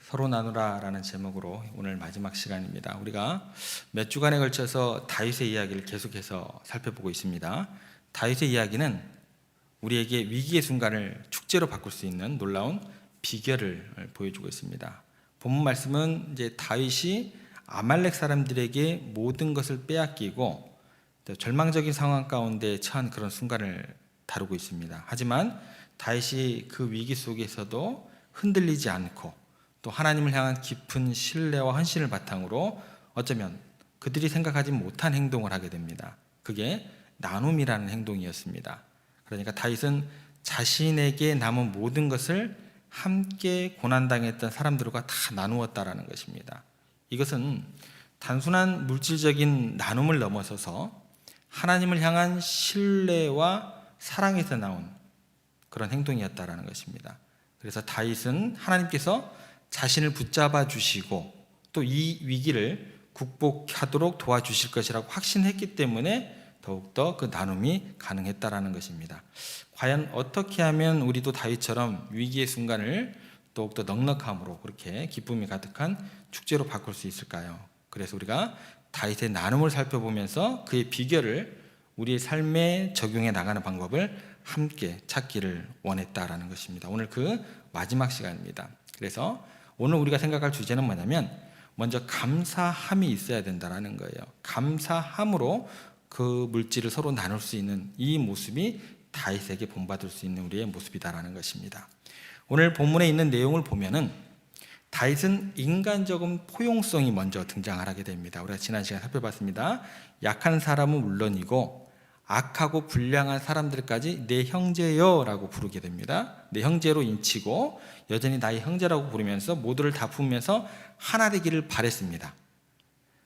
서로 나누라라는 제목으로 오늘 마지막 시간입니다. 우리가 몇 주간에 걸쳐서 다윗의 이야기를 계속해서 살펴보고 있습니다. 다윗의 이야기는 우리에게 위기의 순간을 축제로 바꿀 수 있는 놀라운 비결을 보여주고 있습니다. 본문 말씀은 이제 다윗이 아말렉 사람들에게 모든 것을 빼앗기고 절망적인 상황 가운데 처한 그런 순간을 다루고 있습니다. 하지만 다윗이 그 위기 속에서도 흔들리지 않고 또 하나님을 향한 깊은 신뢰와 헌신을 바탕으로 어쩌면 그들이 생각하지 못한 행동을 하게 됩니다. 그게 나눔이라는 행동이었습니다. 그러니까 다윗은 자신에게 남은 모든 것을 함께 고난당했던 사람들과 다 나누었다라는 것입니다. 이것은 단순한 물질적인 나눔을 넘어서서 하나님을 향한 신뢰와 사랑에서 나온 그런 행동이었다라는 것입니다. 그래서 다윗은 하나님께서 자신을 붙잡아 주시고 또 이 위기를 극복하도록 도와주실 것이라고 확신했기 때문에 더욱더 그 나눔이 가능했다라는 것입니다. 과연 어떻게 하면 우리도 다윗처럼 위기의 순간을 더욱더 넉넉함으로 그렇게 기쁨이 가득한 축제로 바꿀 수 있을까요? 그래서 우리가 다윗의 나눔을 살펴보면서 그의 비결을 우리의 삶에 적용해 나가는 방법을 함께 찾기를 원했다라는 것입니다. 오늘 그 마지막 시간입니다. 그래서 오늘 우리가 생각할 주제는 뭐냐면 먼저 감사함이 있어야 된다는 거예요. 감사함으로 그 물질을 서로 나눌 수 있는 이 모습이 다윗에게 본받을 수 있는 우리의 모습이다라는 것입니다. 오늘 본문에 있는 내용을 보면은 다윗은 인간적인 포용성이 먼저 등장을 하게 됩니다. 우리가 지난 시간에 살펴봤습니다. 약한 사람은 물론이고 악하고 불량한 사람들까지 내 형제여 라고 부르게 됩니다. 내 형제로 인치고 여전히 나의 형제라고 부르면서 모두를 다 품으면서 하나 되기를 바랬습니다.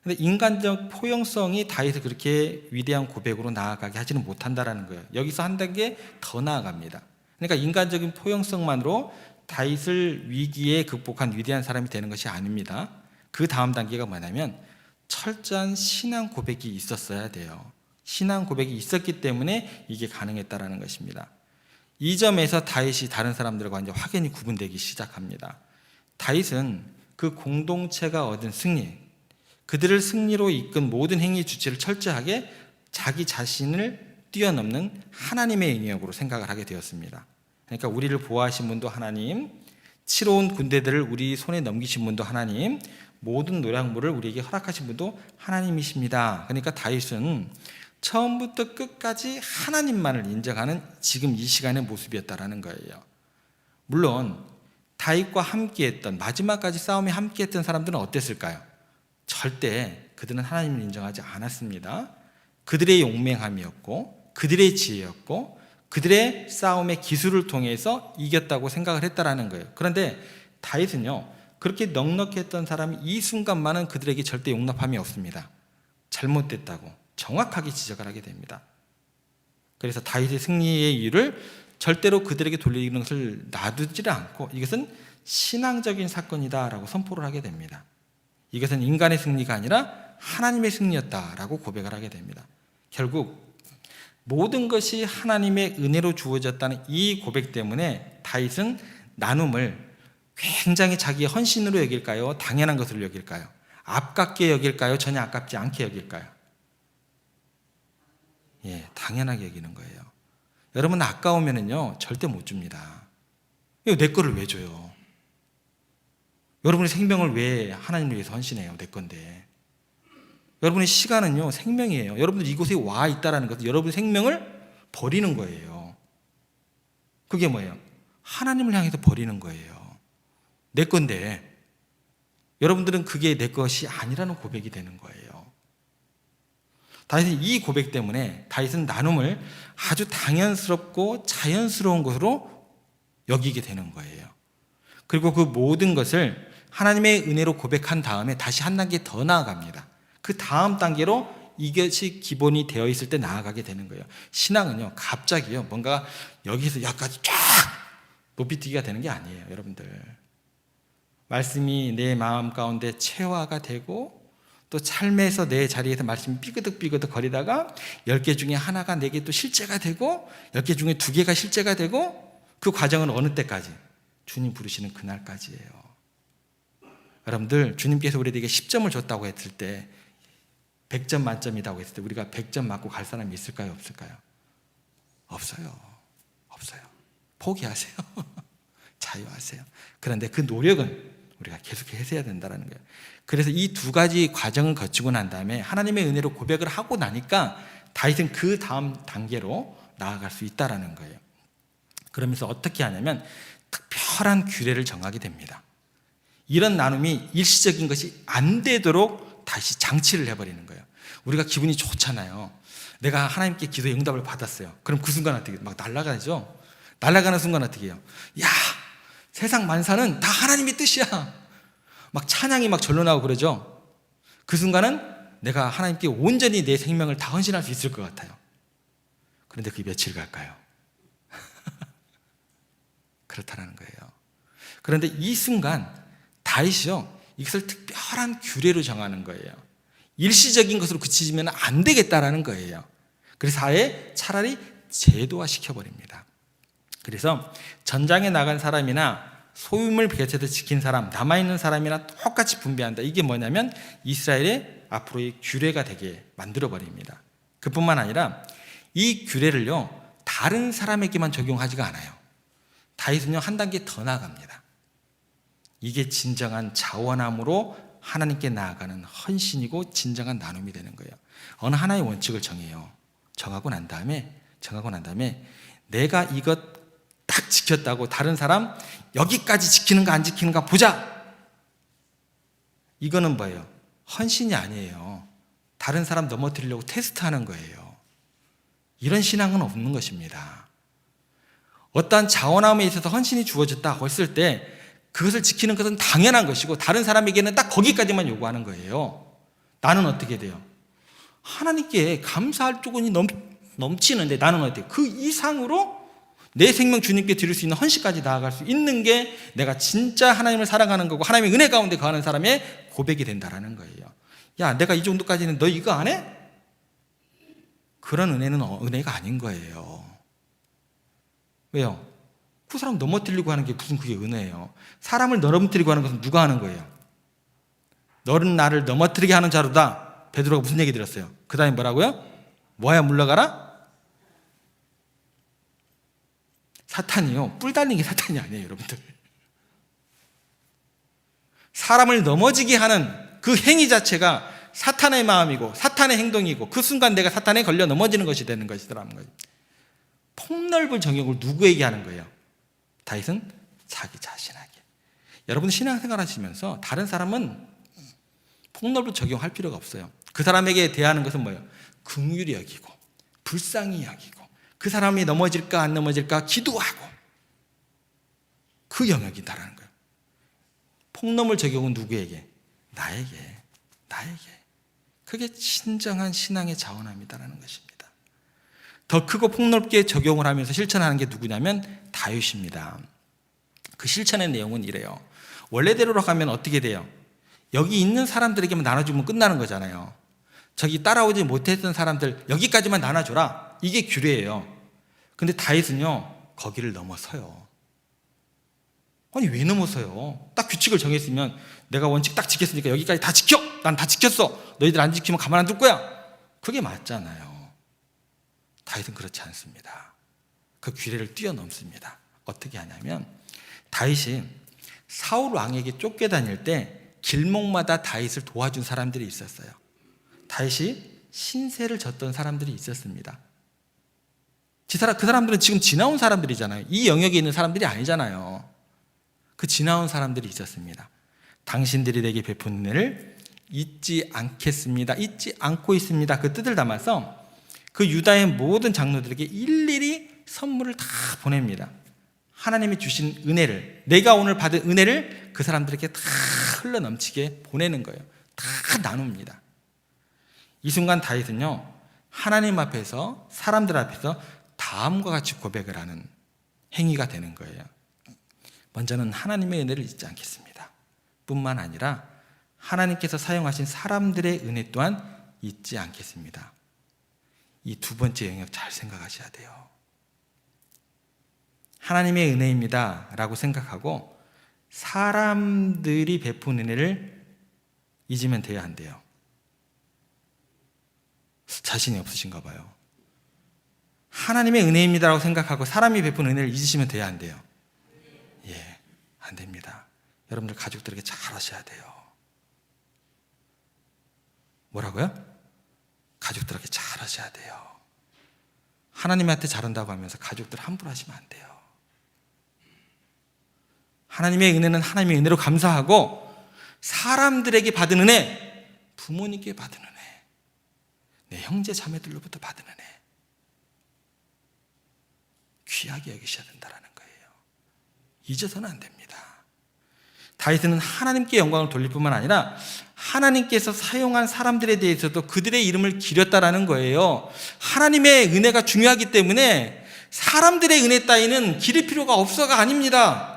그런데 인간적 포용성이 다윗을 그렇게 위대한 고백으로 나아가게 하지는 못한다라는 거예요. 여기서 한 단계 더 나아갑니다. 그러니까 인간적인 포용성만으로 다윗을 위기에 극복한 위대한 사람이 되는 것이 아닙니다. 그 다음 단계가 뭐냐면 철저한 신앙 고백이 있었어야 돼요. 신앙 고백이 있었기 때문에 이게 가능했다라는 것입니다. 이 점에서 다윗이 다른 사람들과 이제 확연히 구분되기 시작합니다. 다윗은 그 공동체가 얻은 승리, 그들을 승리로 이끈 모든 행위 주체를 철저하게 자기 자신을 뛰어넘는 하나님의 영역으로 생각을 하게 되었습니다. 그러니까 우리를 보호하신 분도 하나님, 치러온 군대들을 우리 손에 넘기신 분도 하나님, 모든 노량물을 우리에게 허락하신 분도 하나님이십니다. 그러니까 다윗은 처음부터 끝까지 하나님만을 인정하는 지금 이 시간의 모습이었다라는 거예요. 물론 다윗과 함께했던 마지막까지 싸움에 함께했던 사람들은 어땠을까요? 절대 그들은 하나님을 인정하지 않았습니다. 그들의 용맹함이었고 그들의 지혜였고 그들의 싸움의 기술을 통해서 이겼다고 생각을 했다라는 거예요. 그런데 다윗은요, 그렇게 넉넉했던 사람이 이 순간만은 그들에게 절대 용납함이 없습니다. 잘못됐다고 정확하게 지적을 하게 됩니다. 그래서 다윗의 승리의 이유를 절대로 그들에게 돌리는 것을 놔두지 않고 이것은 신앙적인 사건이다라고 선포를 하게 됩니다. 이것은 인간의 승리가 아니라 하나님의 승리였다라고 고백을 하게 됩니다. 결국 모든 것이 하나님의 은혜로 주어졌다는 이 고백 때문에 다윗은 나눔을 굉장히 자기의 헌신으로 여길까요? 당연한 것으로 여길까요? 아깝게 여길까요? 전혀 아깝지 않게 여길까요? 당연하게 여기는 거예요. 여러분 아까우면은요 절대 못 줍니다. 이거 내 거를 왜 줘요? 여러분의 생명을 왜 하나님을 위해서 헌신해요? 내 건데. 여러분의 시간은요 생명이에요. 여러분들 이곳에 와 있다라는 것은 여러분의 생명을 버리는 거예요. 그게 뭐예요? 하나님을 향해서 버리는 거예요. 내 건데 여러분들은 그게 내 것이 아니라는 고백이 되는 거예요. 다윗은 이 고백 때문에 다윗은 나눔을 아주 당연스럽고 자연스러운 것으로 여기게 되는 거예요. 그리고 그 모든 것을 하나님의 은혜로 고백한 다음에 다시 한 단계 더 나아갑니다. 그 다음 단계로 이것이 기본이 되어 있을 때 나아가게 되는 거예요. 신앙은요 갑자기요 뭔가 여기서 여기까지 쫙 높이뛰기가 되는 게 아니에요. 여러분들 말씀이 내 마음 가운데 체화가 되고 또 삶에서 내 자리에서 말씀이 삐그덕삐그덕 거리다가 10개 중에 하나가 내게 또 실제가 되고 10개 중에 2개가 실제가 되고 그 과정은 어느 때까지? 주님 부르시는 그날까지예요. 여러분들 주님께서 우리에게 10점을 줬다고 했을 때 100점 만점이라고 했을 때 우리가 100점 맞고 갈 사람이 있을까요? 없을까요? 없어요. 포기하세요. 자유하세요. 그런데 그 노력은 우리가 계속해서 해야 된다는 거예요. 그래서 이 두 가지 과정을 거치고 난 다음에 하나님의 은혜로 고백을 하고 나니까 다윗은 그 다음 단계로 나아갈 수 있다는 거예요. 그러면서 어떻게 하냐면 특별한 규례를 정하게 됩니다. 이런 나눔이 일시적인 것이 안 되도록 다시 장치를 해버리는 거예요. 우리가 기분이 좋잖아요. 내가 하나님께 기도의 응답을 받았어요. 그럼 그 순간 어떻게 막 날아가죠? 날아가는 순간 어떻게 해요? 야, 세상 만사는 다 하나님의 뜻이야. 막 찬양이 막 절로 나오고 그러죠. 그 순간은 내가 하나님께 온전히 내 생명을 다 헌신할 수 있을 것 같아요. 그런데 그게 며칠 갈까요? 그렇다는 거예요. 그런데 이 순간 다윗이요, 이것을 특별한 규례로 정하는 거예요. 일시적인 것으로 그치지면 안 되겠다라는 거예요. 그래서 아예 차라리 제도화 시켜버립니다. 그래서 전장에 나간 사람이나 소유물 개체도 지킨 사람, 남아있는 사람이나 똑같이 분배한다. 이게 뭐냐면 이스라엘의 앞으로의 규례가 되게 만들어버립니다. 그뿐만 아니라 이 규례를요, 다른 사람에게만 적용하지가 않아요. 다윗은요, 한 단계 더 나아갑니다. 이게 진정한 자원함으로 하나님께 나아가는 헌신이고 진정한 나눔이 되는 거예요. 어느 하나의 원칙을 정해요. 정하고 난 다음에 내가 이것 딱 지켰다고 다른 사람 여기까지 지키는가 안 지키는가 보자. 이거는 뭐예요? 헌신이 아니에요. 다른 사람 넘어뜨리려고 테스트하는 거예요. 이런 신앙은 없는 것입니다. 어떠한 자원함에 있어서 헌신이 주어졌다고 했을 때 그것을 지키는 것은 당연한 것이고 다른 사람에게는 딱 거기까지만 요구하는 거예요. 나는 어떻게 돼요? 하나님께 감사할 조건이 넘치는데 나는 어때요? 그 이상으로 내 생명 주님께 드릴 수 있는 헌신까지 나아갈 수 있는 게 내가 진짜 하나님을 사랑하는 거고 하나님의 은혜 가운데 거하는 사람의 고백이 된다라는 거예요. 야, 내가 이 정도까지는 너 이거 안 해? 그런 은혜는 은혜가 아닌 거예요. 왜요? 그 사람 넘어뜨리려고 하는 게 무슨 그게 은혜예요? 사람을 넘어뜨리고 하는 것은 누가 하는 거예요? 너는 나를 넘어뜨리게 하는 자로다. 베드로가 무슨 얘기 들었어요? 그 다음에 뭐라고요? 뭐야 물러가라? 사탄이요, 뿔 달린 게 사탄이 아니에요, 여러분들. 사람을 넘어지게 하는 그 행위 자체가 사탄의 마음이고 사탄의 행동이고 그 순간 내가 사탄에 걸려 넘어지는 것이 되는 것이더라는 거죠. 폭넓은 정욕을 누구에게 하는 거예요? 다윗은 자기 자신에게. 여러분 신앙생활 하시면서 다른 사람은 폭넓은 적용할 필요가 없어요. 그 사람에게 대하는 것은 뭐예요? 긍휼히 여기고 불쌍히 여기고 그 사람이 넘어질까 안 넘어질까 기도하고 그 영역이다라는 거예요. 폭넓은 적용은 누구에게? 나에게. 그게 진정한 신앙의 자원함이다라는 것입니다. 더 크고 폭넓게 적용을 하면서 실천하는 게 누구냐면 다윗입니다. 그 실천의 내용은 이래요. 원래대로 가면 어떻게 돼요? 여기 있는 사람들에게만 나눠주면 끝나는 거잖아요. 저기 따라오지 못했던 사람들 여기까지만 나눠줘라. 이게 규례예요. 근데 다윗은요, 거기를 넘어서요. 아니 왜 넘어서요? 딱 규칙을 정했으면 내가 원칙 딱 지켰으니까 여기까지 다 지켜! 난 다 지켰어! 너희들 안 지키면 가만 안 둘 거야! 그게 맞잖아요. 다윗은 그렇지 않습니다. 그 규례를 뛰어넘습니다. 어떻게 하냐면 다윗이 사울 왕에게 쫓겨다닐 때 길목마다 다윗을 도와준 사람들이 있었어요. 다윗이 신세를 졌던 사람들이 있었습니다. 그 사람들은 지금 지나온 사람들이잖아요. 이 영역에 있는 사람들이 아니잖아요. 그 지나온 사람들이 있었습니다. 당신들이 내게 베푼 은혜를 잊지 않겠습니다. 잊지 않고 있습니다. 그 뜻을 담아서 그 유다의 모든 장로들에게 일일이 선물을 다 보냅니다. 하나님이 주신 은혜를, 내가 오늘 받은 은혜를 그 사람들에게 다 흘러넘치게 보내는 거예요. 다 나눕니다. 이 순간 다윗은요, 하나님 앞에서, 사람들 앞에서 다음과 같이 고백을 하는 행위가 되는 거예요. 먼저는 하나님의 은혜를 잊지 않겠습니다. 뿐만 아니라 하나님께서 사용하신 사람들의 은혜 또한 잊지 않겠습니다. 이 두 번째 영역 잘 생각하셔야 돼요. 하나님의 은혜입니다 라고 생각하고 사람들이 베푼 은혜를 잊으면 돼야 한대요. 자신이 없으신가 봐요. 하나님의 은혜입니다라고 생각하고 사람이 베푼 은혜를 잊으시면 돼야 한대요. 예, 안 됩니다. 여러분들 가족들에게 잘하셔야 돼요. 뭐라고요? 가족들에게 잘하셔야 돼요. 하나님한테 잘한다고 하면서 가족들 함부로 하시면 안 돼요. 하나님의 은혜는 하나님의 은혜로 감사하고, 사람들에게 받은 은혜, 부모님께 받은 은혜, 내 형제 자매들로부터 받은 은혜, 귀하게 여기셔야 된다는 거예요. 잊어서는 안 됩니다. 다윗은 하나님께 영광을 돌릴 뿐만 아니라 하나님께서 사용한 사람들에 대해서도 그들의 이름을 기렸다라는 거예요. 하나님의 은혜가 중요하기 때문에 사람들의 은혜 따위는 기릴 필요가 없어가 아닙니다.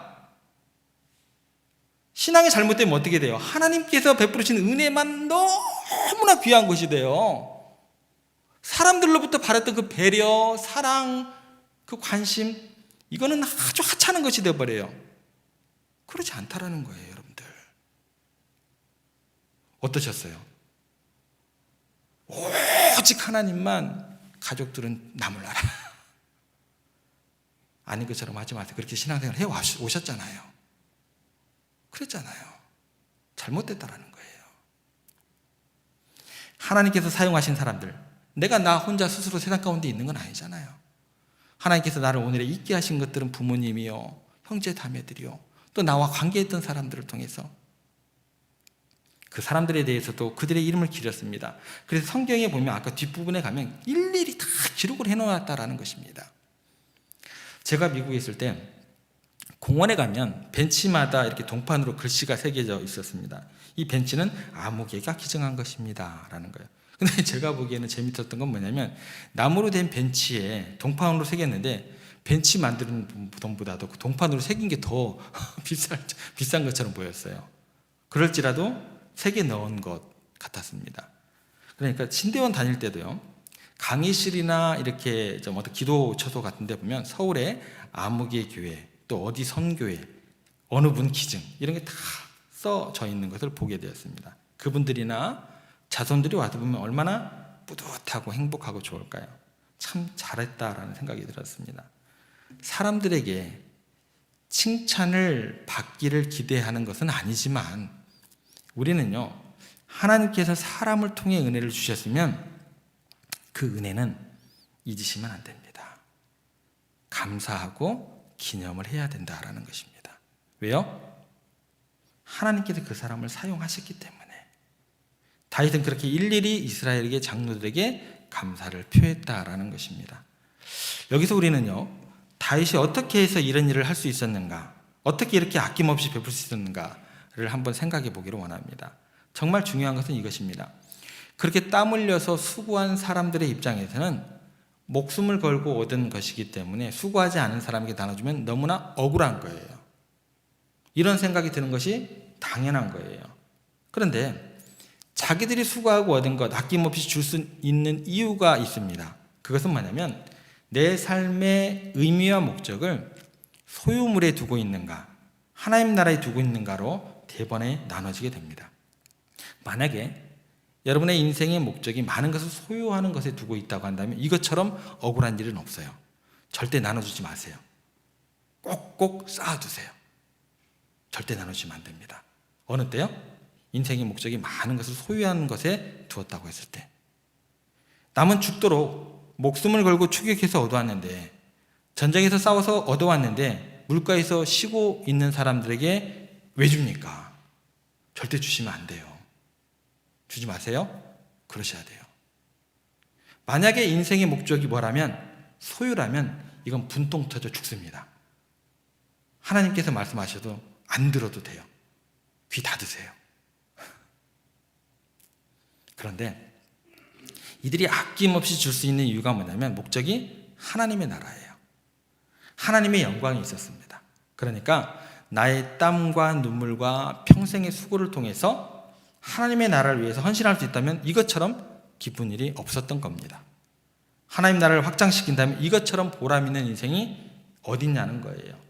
신앙이 잘못되면 어떻게 돼요? 하나님께서 베푸신 은혜만 너무나 귀한 것이 돼요. 사람들로부터 바랬던 그 배려, 사랑, 그 관심, 이거는 아주 하찮은 것이 되어버려요. 그렇지 않다라는 거예요, 여러분들. 어떠셨어요? 오직 하나님만, 가족들은 나 몰라라. 아닌 것처럼 하지 마세요. 그렇게 신앙생활 해 오셨잖아요. 그랬잖아요. 잘못됐다라는 거예요. 하나님께서 사용하신 사람들, 내가 나 혼자 스스로 세상 가운데 있는 건 아니잖아요. 하나님께서 나를 오늘에 있게 하신 것들은 부모님이요, 형제 자매들이요, 또 나와 관계했던 사람들을 통해서 그 사람들에 대해서도 그들의 이름을 기렸습니다. 그래서 성경에 보면 아까 뒷부분에 가면 일일이 다 기록을 해놓았다라는 것입니다. 제가 미국에 있을 때 공원에 가면 벤치마다 이렇게 동판으로 글씨가 새겨져 있었습니다. 이 벤치는 아무개가 기증한 것입니다 라는 거예요. 근데 제가 보기에는 재밌었던 건 뭐냐면, 나무로 된 벤치에 동판으로 새겼는데 벤치 만드는 돈보다도 그 동판으로 새긴 게 더 비싼 것처럼 보였어요. 그럴지라도 새겨 넣은 것 같았습니다. 그러니까 신대원 다닐 때도요, 강의실이나 이렇게 좀 어떤 기도처소 같은 데 보면 서울에 아무개 교회, 또 어디 선교회, 어느 분 기증, 이런 게 다 써져 있는 것을 보게 되었습니다. 그분들이나 자손들이 와서 보면 얼마나 뿌듯하고 행복하고 좋을까요? 참 잘했다라는 생각이 들었습니다. 사람들에게 칭찬을 받기를 기대하는 것은 아니지만, 우리는요, 하나님께서 사람을 통해 은혜를 주셨으면 그 은혜는 잊으시면 안 됩니다. 감사하고 기념을 해야 된다라는 것입니다. 왜요? 하나님께서 그 사람을 사용하셨기 때문에. 다윗은 그렇게 일일이 이스라엘에게, 장로들에게 감사를 표했다라는 것입니다. 여기서 우리는요, 다윗이 어떻게 해서 이런 일을 할 수 있었는가, 어떻게 이렇게 아낌없이 베풀 수 있었는가를 한번 생각해 보기를 원합니다. 정말 중요한 것은 이것입니다. 그렇게 땀 흘려서 수고한 사람들의 입장에서는 목숨을 걸고 얻은 것이기 때문에 수고하지 않은 사람에게 나눠주면 너무나 억울한 거예요. 이런 생각이 드는 것이 당연한 거예요. 그런데 자기들이 수고하고 얻은 것 아낌없이 줄 수 있는 이유가 있습니다. 그것은 뭐냐면, 내 삶의 의미와 목적을 소유물에 두고 있는가, 하나님 나라에 두고 있는가로 대번에 나눠지게 됩니다. 만약에 여러분의 인생의 목적이 많은 것을 소유하는 것에 두고 있다고 한다면 이것처럼 억울한 일은 없어요. 절대 나눠주지 마세요. 꼭꼭 쌓아두세요. 절대 나눠주면 안 됩니다. 어느 때요? 인생의 목적이 많은 것을 소유하는 것에 두었다고 했을 때. 남은 죽도록 목숨을 걸고 추격해서 얻어왔는데, 전쟁에서 싸워서 얻어왔는데 물가에서 쉬고 있는 사람들에게 왜 줍니까? 절대 주시면 안 돼요. 주지 마세요. 그러셔야 돼요. 만약에 인생의 목적이 뭐라면, 소유라면 이건 분통 터져 죽습니다. 하나님께서 말씀하셔도 안 들어도 돼요. 귀 닫으세요. 그런데 이들이 아낌없이 줄 수 있는 이유가 뭐냐면, 목적이 하나님의 나라예요. 하나님의 영광이 있었습니다. 그러니까 나의 땀과 눈물과 평생의 수고를 통해서 하나님의 나라를 위해서 헌신할 수 있다면 이것처럼 기쁜 일이 없었던 겁니다. 하나님 나라를 확장시킨다면 이것처럼 보람 있는 인생이 어딨냐는 거예요.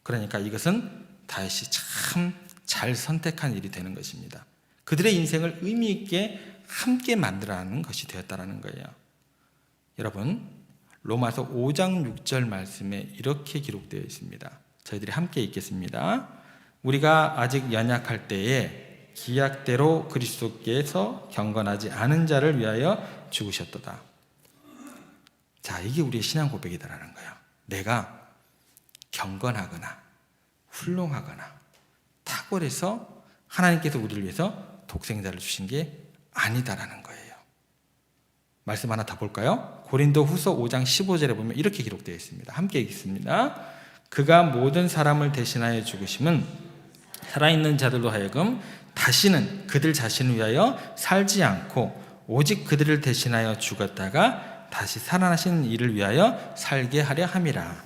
그러니까 이것은 다윗이 참 잘 선택한 일이 되는 것입니다. 그들의 인생을 의미 있게 함께 만들어가는 것이 되었다는 거예요. 여러분, 로마서 5장 6절 말씀에 이렇게 기록되어 있습니다. 저희들이 함께 읽겠습니다. 우리가 아직 연약할 때에 기약대로 그리스도께서 경건하지 않은 자를 위하여 죽으셨도다. 자, 이게 우리의 신앙 고백이다라는 거예요. 내가 경건하거나 훌륭하거나 탁월해서 하나님께서 우리를 위해서 독생자를 주신 게 아니다라는 거예요. 말씀 하나 더 볼까요? 고린도 후서 5장 15절에 보면 이렇게 기록되어 있습니다. 함께 읽겠습니다. 그가 모든 사람을 대신하여 죽으심은 살아있는 자들로 하여금 다시는 그들 자신을 위하여 살지 않고 오직 그들을 대신하여 죽었다가 다시 살아나신 이를 위하여 살게 하려 함이라.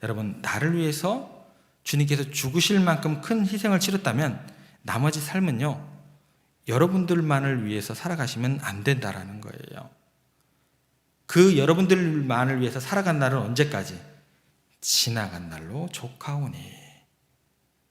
여러분, 나를 위해서 주님께서 죽으실 만큼 큰 희생을 치렀다면 나머지 삶은요, 여러분들만을 위해서 살아가시면 안 된다라는 거예요. 그 여러분들만을 위해서 살아간 날은 언제까지? 지나간 날로 족하오니.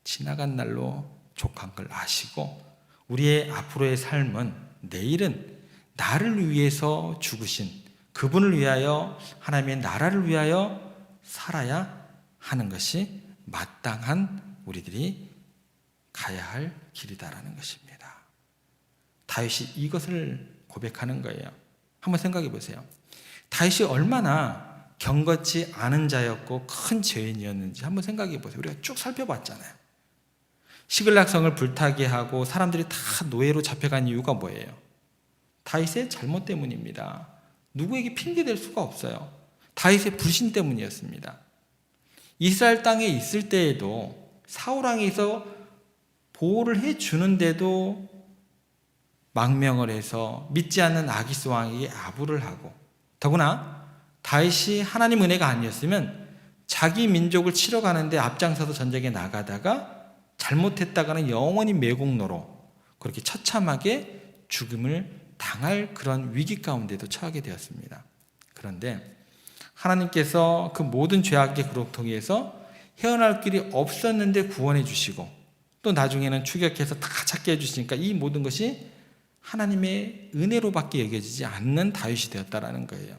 지나간 날로 족한 걸 아시고 우리의 앞으로의 삶은, 내일은 나를 위해서 죽으신 그분을 위하여, 하나님의 나라를 위하여 살아야 하는 것이 마땅한 우리들이 가야 할 길이다라는 것입니다. 다윗이 이것을 고백하는 거예요. 한번 생각해 보세요. 다윗이 얼마나 경건치 않은 자였고 큰 죄인이었는지 한번 생각해 보세요. 우리가 쭉 살펴봤잖아요. 시글락성을 불타게 하고 사람들이 다 노예로 잡혀간 이유가 뭐예요? 다윗의 잘못 때문입니다. 누구에게 핑계댈 수가 없어요. 다윗의 불신 때문이었습니다. 이스라엘 땅에 있을 때에도 사울왕에서 보호를 해주는데도 망명을 해서 믿지 않는 아기스 왕에게 아부를 하고, 더구나 다윗이 하나님 은혜가 아니었으면 자기 민족을 치러 가는데 앞장서서 전쟁에 나가다가 잘못했다가는 영원히 매국노로 그렇게 처참하게 죽음을 당할 그런 위기 가운데도 처하게 되었습니다. 그런데 하나님께서 그 모든 죄악의 그로통에서 헤어날 길이 없었는데 구원해 주시고, 또 나중에는 추격해서 다 찾게 해주시니까 이 모든 것이 하나님의 은혜로밖에 여겨지지 않는 다윗이 되었다라는 거예요.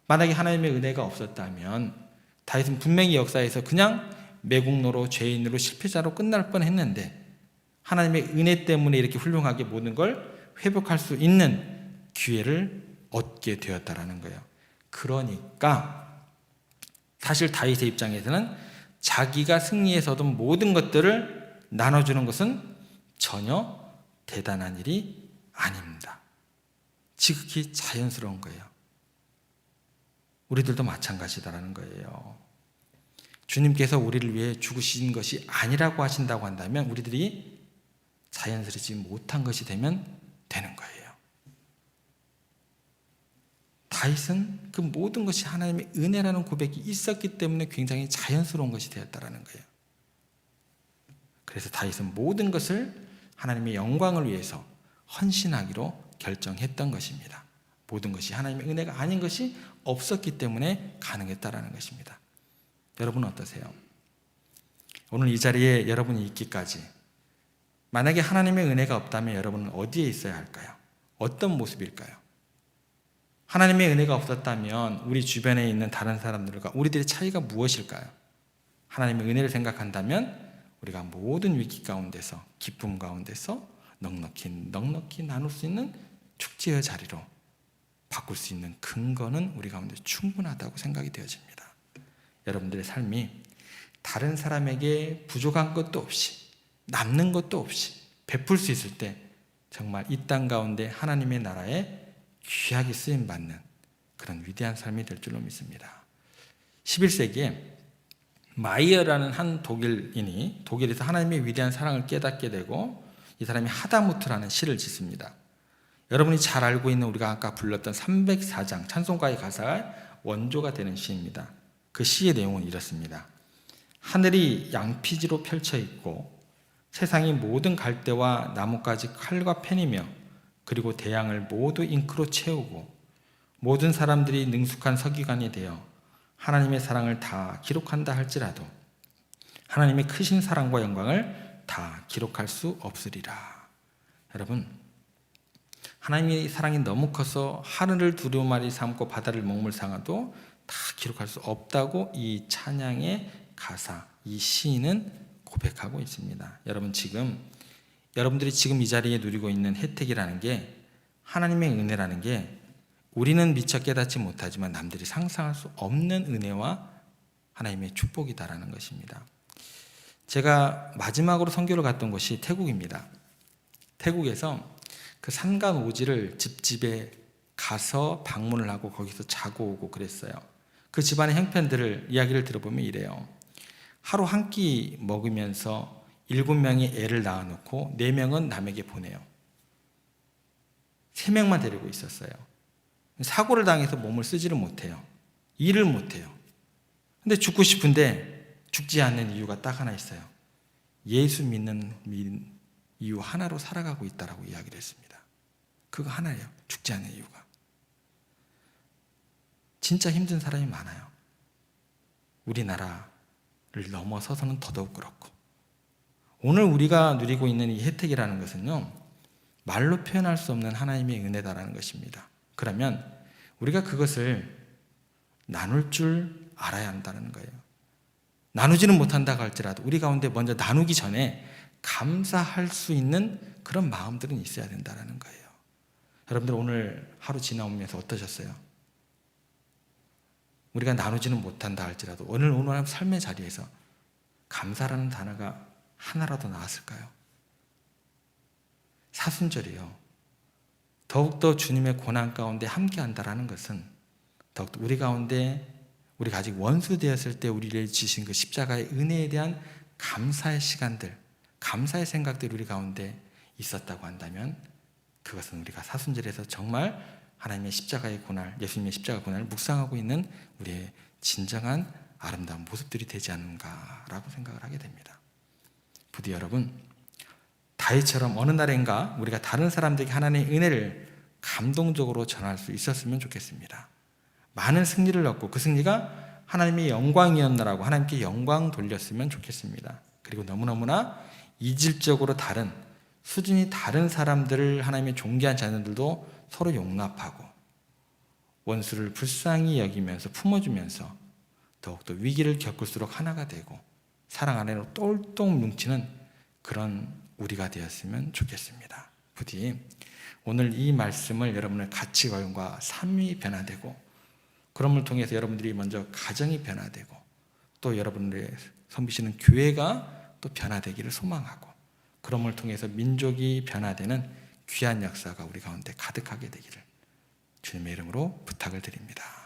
만약에 하나님의 은혜가 없었다면 다윗은 분명히 역사에서 그냥 매국노로, 죄인으로, 실패자로 끝날 뻔했는데 하나님의 은혜 때문에 이렇게 훌륭하게 모든 걸 회복할 수 있는 기회를 얻게 되었다라는 거예요. 그러니까 사실 다윗의 입장에서는 자기가 승리해서 얻은 모든 것들을 나눠주는 것은 전혀 대단한 일이 아닙니다. 지극히 자연스러운 거예요. 우리들도 마찬가지다라는 거예요. 주님께서 우리를 위해 죽으신 것이 아니라고 하신다고 한다면 우리들이 자연스럽지 못한 것이 되면 되는 거예요. 다윗은 그 모든 것이 하나님의 은혜라는 고백이 있었기 때문에 굉장히 자연스러운 것이 되었다라는 거예요. 그래서 다윗은 모든 것을 하나님의 영광을 위해서 헌신하기로 결정했던 것입니다. 모든 것이 하나님의 은혜가 아닌 것이 없었기 때문에 가능했다라는 것입니다. 여러분은 어떠세요? 오늘 이 자리에 여러분이 있기까지, 만약에 하나님의 은혜가 없다면 여러분은 어디에 있어야 할까요? 어떤 모습일까요? 하나님의 은혜가 없었다면 우리 주변에 있는 다른 사람들과 우리들의 차이가 무엇일까요? 하나님의 은혜를 생각한다면 우리가 모든 위기 가운데서, 기쁨 가운데서 넉넉히 나눌 수 있는 축제의 자리로 바꿀 수 있는 근거는 우리 가운데 충분하다고 생각이 되어집니다. 여러분들의 삶이 다른 사람에게 부족한 것도 없이, 남는 것도 없이 베풀 수 있을 때 정말 이 땅 가운데 하나님의 나라에 귀하게 쓰임받는 그런 위대한 삶이 될 줄로 믿습니다. 11세기에 마이어라는 한 독일인이 독일에서 하나님의 위대한 사랑을 깨닫게 되고, 이 사람이 하다무트라는 시를 짓습니다. 여러분이 잘 알고 있는 우리가 아까 불렀던 304장 찬송가의 가사가 원조가 되는 시입니다. 그 시의 내용은 이렇습니다. 하늘이 양피지로 펼쳐 있고 세상이 모든 갈대와 나뭇가지 칼과 펜이며, 그리고 대양을 모두 잉크로 채우고 모든 사람들이 능숙한 서기관이 되어 하나님의 사랑을 다 기록한다 할지라도 하나님의 크신 사랑과 영광을 다 기록할 수 없으리라. 여러분, 하나님의 사랑이 너무 커서 하늘을 두루마리 삼고 바다를 먹물 삼아도 다 기록할 수 없다고 이 찬양의 가사, 이 시인은 고백하고 있습니다. 여러분들이 지금 이 자리에 누리고 있는 혜택이라는 게, 하나님의 은혜라는 게 우리는 미처 깨닫지 못하지만 남들이 상상할 수 없는 은혜와 하나님의 축복이다라는 것입니다. 제가 마지막으로 선교를 갔던 곳이 태국입니다. 태국에서 그 산간 오지를 집집에 가서 방문을 하고 거기서 자고 오고 그랬어요. 그 집안의 형편들을 이야기를 들어보면 이래요. 하루 한 끼 먹으면서 7명이 애를 낳아놓고 4명은 남에게 보내요. 3명만 데리고 있었어요. 사고를 당해서 몸을 쓰지를 못해요. 일을 못해요. 근데 죽고 싶은데 죽지 않는 이유가 딱 하나 있어요. 예수 믿는 이유 하나로 살아가고 있다라고 이야기를 했습니다. 그거 하나예요. 죽지 않는 이유가. 진짜 힘든 사람이 많아요. 우리나라를 넘어서서는 더더욱 그렇고, 오늘 우리가 누리고 있는 이 혜택이라는 것은요, 말로 표현할 수 없는 하나님의 은혜다라는 것입니다. 그러면 우리가 그것을 나눌 줄 알아야 한다는 거예요. 나누지는 못한다고 할지라도 우리 가운데 먼저 나누기 전에 감사할 수 있는 그런 마음들은 있어야 된다는 거예요. 여러분들 오늘 하루 지나오면서 어떠셨어요? 우리가 나누지는 못한다 할지라도 오늘 삶의 자리에서 감사라는 단어가 하나라도 나왔을까요? 사순절이요, 더욱더 주님의 고난 가운데 함께한다라는 것은 더욱더 우리 가운데, 우리가 아직 원수 되었을 때 우리를 지신 그 십자가의 은혜에 대한 감사의 시간들, 감사의 생각들이 우리 가운데 있었다고 한다면, 그것은 우리가 사순절에서 정말 하나님의 십자가의 고난, 예수님의 십자가 고난을 묵상하고 있는 우리의 진정한 아름다운 모습들이 되지 않는가라고 생각을 하게 됩니다. 부디 여러분, 다윗처럼 어느 날인가 우리가 다른 사람들에게 하나님의 은혜를 감동적으로 전할 수 있었으면 좋겠습니다. 많은 승리를 얻고 그 승리가 하나님의 영광이었나라고 하나님께 영광 돌렸으면 좋겠습니다. 그리고 너무너무나 이질적으로 다른, 수준이 다른 사람들을 하나님의 존귀한 자녀들도 서로 용납하고 원수를 불쌍히 여기면서 품어주면서 더욱더 위기를 겪을수록 하나가 되고 사랑 안에로 똘똘 뭉치는 그런 우리가 되었으면 좋겠습니다. 부디 오늘 이 말씀을 여러분의 가치관과 삶이 변화되고, 그럼을 통해서 여러분들이 먼저 가정이 변화되고 또 여러분들의 섬기시는 교회가 또 변화되기를 소망하고, 그럼을 통해서 민족이 변화되는 귀한 역사가 우리 가운데 가득하게 되기를 주님의 이름으로 부탁을 드립니다.